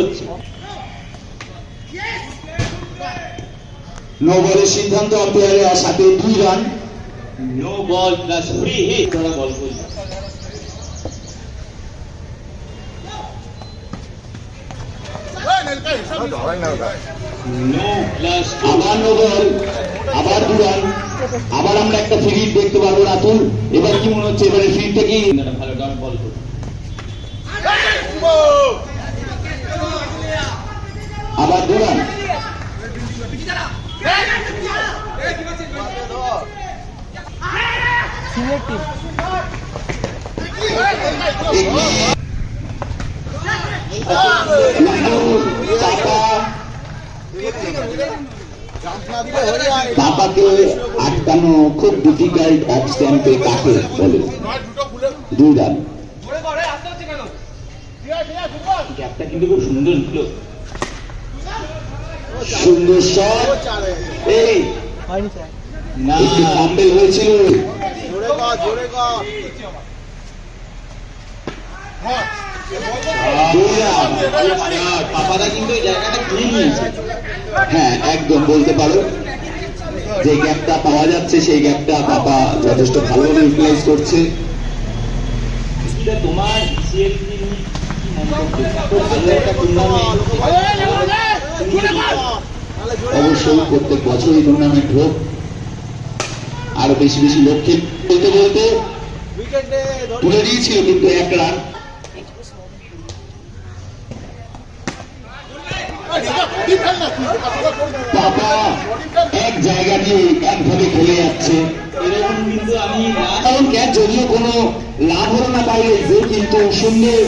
হচ্ছে। নো বলের সিদ্ধান্ত আম্পায়ারের সাথে 2 run. No ball plus free hit ধরা বল করল। নো প্লাস আবার নো বল, আবার 2 রান, আবার আমরা একটা ফ্রি হিট দেখতে পারবো রাতুল। এবার কি মনে হচ্ছে এবারে ফ্রিটা কি ভালো ডট বল করল। আবার 2 রান। পাপাকে আটকানো খুব ডিফিকাল্ট অফ স্ট্যাম্পে কাকে বলে? 2 রান। গ্যাপটা কিন্তু খুব সুন্দর ছিল। সুন্দর শট। এই না একটু ফাম্বেল হয়েছিল। পাপাদা কিন্তু এই জায়গাটা কিনে নিয়েছে। হ্যাঁ একদম বলতে পারো, যে গ্যাপটা পাওয়া যাচ্ছে সেই গ্যাপটা পাপা যথেষ্ট ভালোভাবে ইউটিলাইজ করছে। এটা তোমার BCL কি মন্তব্য? এত ভালো একটা টুর্নামেন্ট অবশ্যই প্রত্যেক বছরই টুর্নামেন্ট হোক, আরো বেশি বেশি লক্ষ্যে বলতে বলতে তুলে দিয়েছিল কিন্তু 1 রান। পাপা এক জায়গা নিয়ে একভাবে খেলে যাচ্ছে। এরকম কিন্তু আমি কারণ ক্যাচ যদিও কোনো লাভ হলো না পাইলে, যে কিন্তু সুন্দর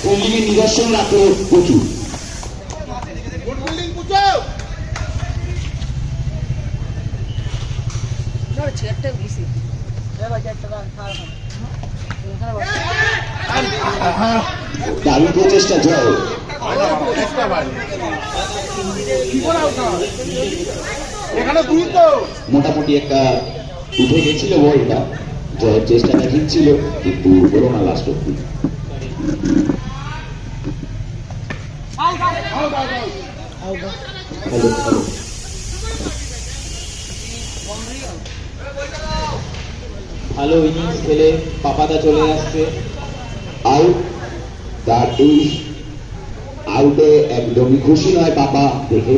ফিল্ডিংয়ের নিদর্শন রাখলো প্রচুর। দারুণ প্রচেষ্টা জয়। মোটামুটি একটা উঠে গেছিল বলটা, জয়ের চেষ্টাটা ঠিক ছিল কিন্তু হলো না লাস্ট অব্দি। ভালো ইনিংস খেলে পাপাদা চলে আসছে আউট। তার এই আউটে একদমই খুশি নয় পাপা, দেখে